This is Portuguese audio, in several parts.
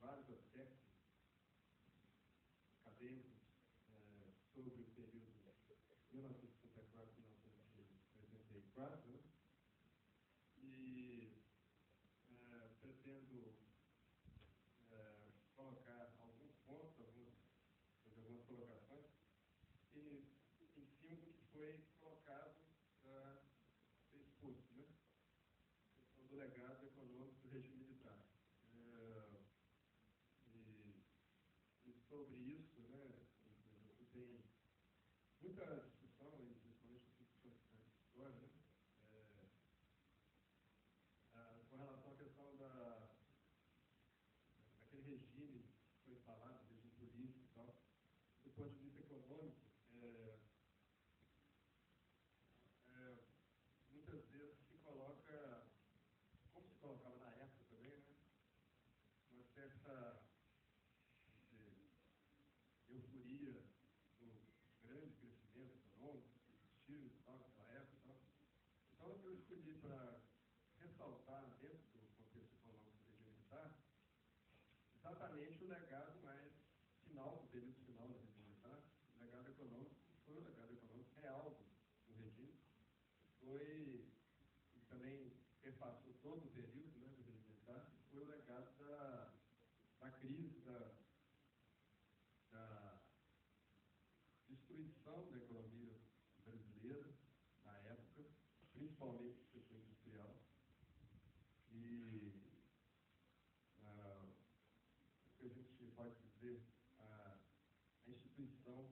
vários aspectos acadêmicos sobre o período 1964-1984, né? E pretendo colocar alguns pontos, fazer algumas colocações em cima do que foi colocado para ser exposto, né? A questão do legado econômico do regime militar. E sobre isso, né, tem muita discussão, principalmente na história, né, com relação à questão daquele regime que foi instalado, regime político e tal. Do ponto de vista econômico, muitas vezes se coloca, como se colocava na época também, né, uma certa euforia do grande crescimento econômico que existiu e tal, naquela época e tal. Então, eu escolhi para ressaltar, dentro do contexto econômico do regime militar, exatamente o legado mais final, do período final do regime militar, o legado econômico, que foi o legado econômico real do regime, foi, e também perpassou todo o período, né, do regime militar, que foi o legado da crise, da destruição da economia brasileira na época, principalmente do setor industrial. E o que a gente pode dizer, a instituição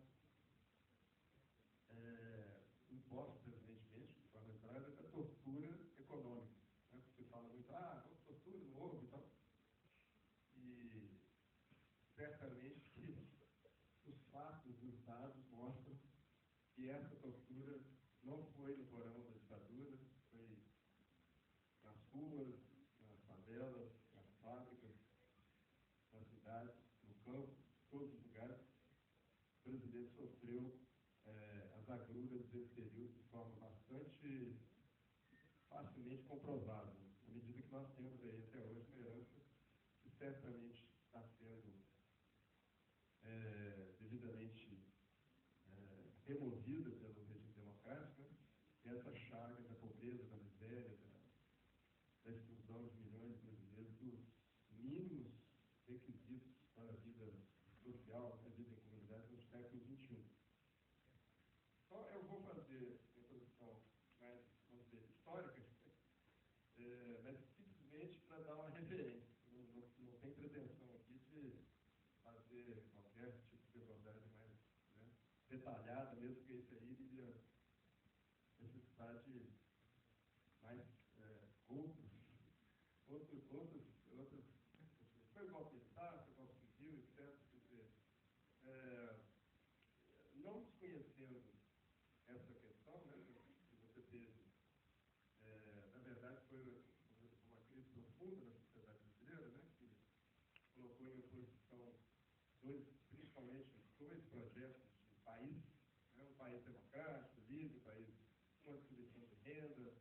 imposta previdentemente, de forma entrada, é da tortura econômica. Né? Porque se fala muito, tortura não houve e tal. E certamente que os fatos e os dados mostram que essa tortura não foi no porão da ditadura, foi nas ruas, nas favelas, nas fábricas, nas cidades, no campo, em todos os lugares. O brasileiro sofreu as agruras desse período de forma bastante facilmente comprovável, à medida que nós temos aí até hoje uma herança que certamente está sendo devidamente removida pelo regime democrático, né? Essa chaga da pobreza, da miséria, da exclusão de milhões de brasileiros dos mínimos requisitos para a vida social, para a vida em comunidade no século XXI. Então, eu vou fazer uma introdução mais, vamos dizer, histórica, mas simplesmente para dar uma referência. Não tem pretensão aqui de fazer qualquer tipo de abordagem mais, né, detalhada, mesmo que isso aí iria necessitar de mais outros. Foi o golpe de Estado, foi o golpe civil, etc. Não desconhecendo essa questão, né, que você teve, na verdade, foi uma crise profunda na sociedade brasileira, né, que colocou em oposição principalmente dois projetos de país, né, um país democrático, livre, um país com uma distribuição de renda,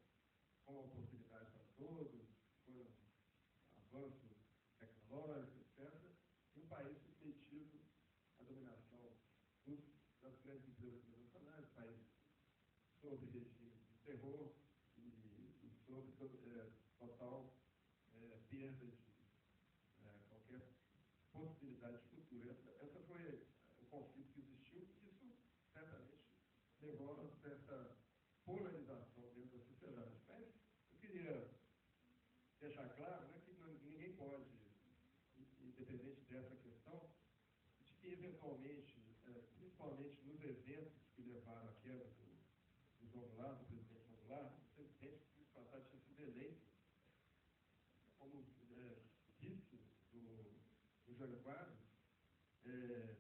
com oportunidades para todos, com avanço tecnológico, etc., e um país submetido à dominação das grandes empresas internacionais, país sob regime de terror e sob total perda de qualquer possibilidade de futuro. Essa foi o conflito que existiu, e isso certamente levou a uma certa polarização dentro da sociedade. Mas eu queria deixar claro, né, que ninguém pode, independente dessa questão, de que eventualmente, principalmente nos eventos que levaram à queda do João Goulart, do presidente João Goulart, o presidente que tinha sido eleito como vice do Jânio Quadros,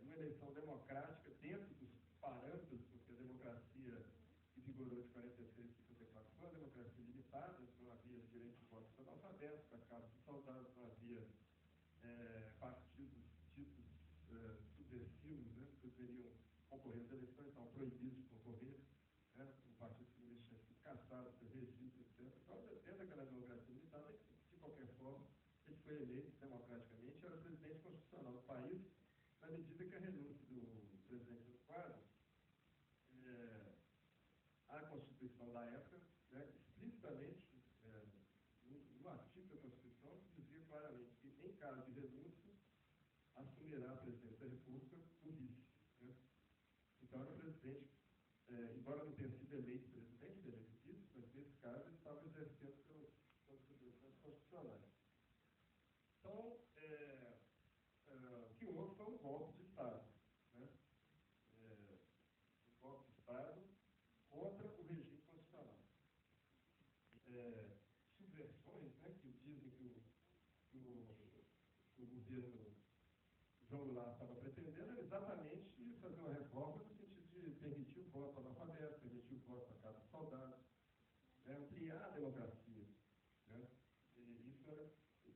uma eleição democrática dentro dos parâmetros, porque a democracia que vigorou de 46 a 54 foi uma democracia limitada, não havia direito de voto para analfabetos, para casos de soldados, não havia partidos, tipos subversivos, né, que deveriam concorrer às eleições, estavam proibidos de concorrer, né, o partido comunista tinha sido caçado, seu registro, etc. Então, dentro daquela democracia limitada, de qualquer forma, ele foi eleito democraticamente, era presidente assistente constitucional do país, na medida que a renúncia do presidente do quadro, a Constituição da época, né, explicitamente, no artigo da Constituição, dizia claramente que, em caso de renúncia, assumirá a presidência da República o vice. Né? Então, era o presidente, embora não tenha sido eleito presidente, ele eleito vice, mas nesse caso ele estava exercendo pelas atribuições constitucionais. Então, o que houve foi um golpe de Estado. Né? Um golpe de Estado contra o regime constitucional. Subversões, né, que dizem que o governo João Goulart estava pretendendo era exatamente fazer uma reforma no sentido de permitir o voto analfabeto, permitir o voto na casa dos soldados, né, ampliar a democracia. Né? E isso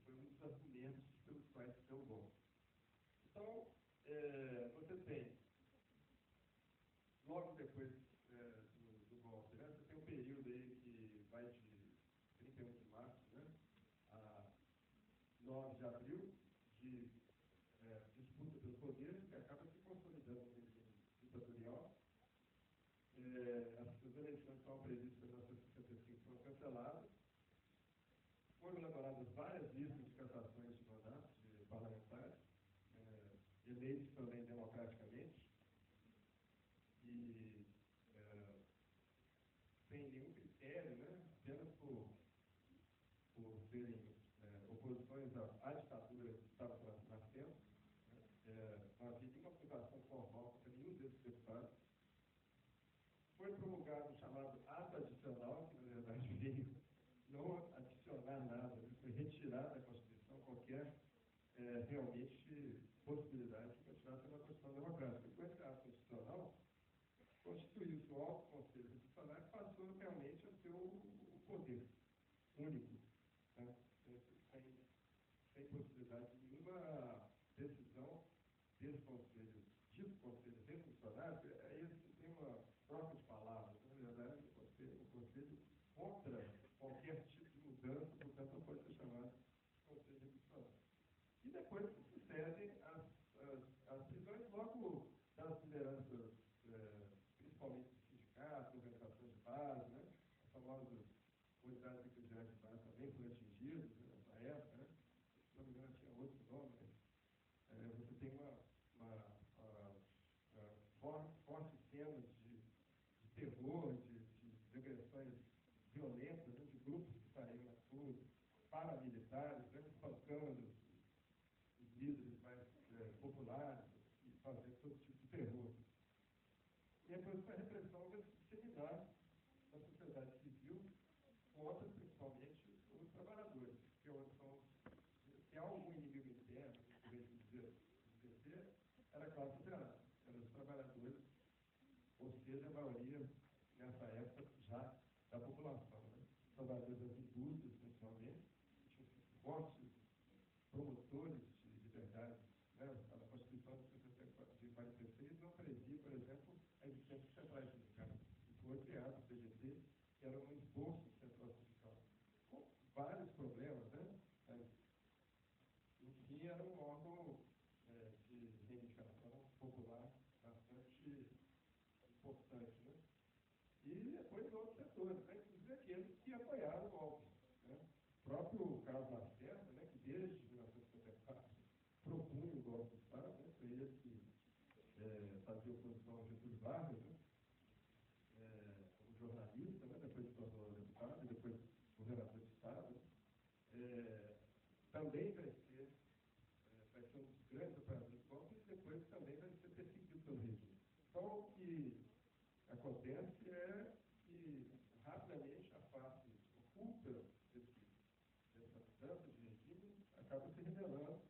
foi um dos argumentos pelos quais se deu o golpe. Então, você tem, logo depois do golpe, né, você tem um período aí que vai de 31 de março, né, a 9 de abril, de disputa pelos poderes, que acaba se consolidando no regime ditatorial. As eleições que estavam previstas em 1965 foram canceladas. Foram elaboradas várias listas de cassações de mandatos de parlamentares, eleitos também democraticamente, e sem nenhum critério, né, apenas por serem oposições à ditadura que estava nascendo. Não havia nenhuma acusação formal contra nenhum desses deputados. Foi promulgado o chamado ato adicional, que na verdade veio não adicionar nada, foi retirar da Constituição qualquer realmente possibilidade de continuar sendo uma Constituição democrática. Com esse ato constitucional, constituiu-se o Alto Conselho Constitucional e passou realmente a ser o poder único, né? Sem possibilidade de nenhuma decisão desse conselho, dito conselho revolucionário. Esse tem uma troca de palavras, na verdade, o conselho contra qualquer tipo de mudança, portanto, não pode ser chamado de conselho revolucionário. E depois se sucedem as prisões logo das lideranças, principalmente dos sindicatos, organizações de base, né? As famosas unidades eclesiais de base também foram atingidas, né, nessa época, né? Se não me engano, tinha outro nome, mas você tem fortes cenas de terror, de agressões violentas, né, de grupos que saíram nas ruas, paramilitares, né, espancando os líderes mais populares e fazendo todo tipo de terror. E depois essa repressão vai se disseminar na sociedade civil contra, principalmente, os trabalhadores, que há algum inimigo interno, que vem dizer, era a classe operária, eram os trabalhadores, ou seja, a maioria, nessa época, já da população, né? Trabalhadores das indústrias, principalmente, que tinham sido fortes promotores de liberdade, né? A Constituição de 46 não previa, por exemplo, a existência de centrais sindicais. E foi criado o CGT, que era um esboço de central sindical, com vários problemas, né? Mas, enfim, era um órgão de reivindicação popular bastante importante, né? E depois outros setores, né? Inclusive aqueles que apoiaram o golpe, né? O próprio Carlos Lacerda, né, que desde 1954 propunha o golpe de Estado, né? Foi ele que fazia oposição ao Getúlio Vargas, né? Como jornalista, né? Depois se tornou deputado e depois governador de Estado. Também vai ser um dos grandes operadores do golpe e depois também vai ser perseguido pelo regime. Então, o que acontece é que rapidamente a face oculta dessa mudança de regime acaba se revelando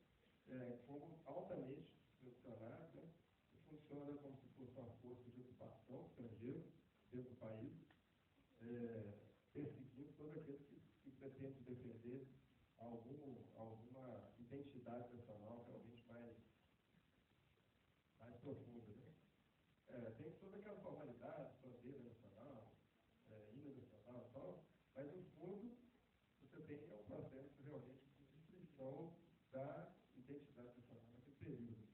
como altamente revolucionário, né? E funciona como se fosse uma força de ocupação estrangeira dentro do país, perseguindo todo aquele que pretende defender alguma identidade nacional realmente mais profunda, né? Tem toda aquela formalidade, bandeira nacional, hino nacional e tal, mas no fundo você tem um processo realmente de destruição da identidade nacional naquele período.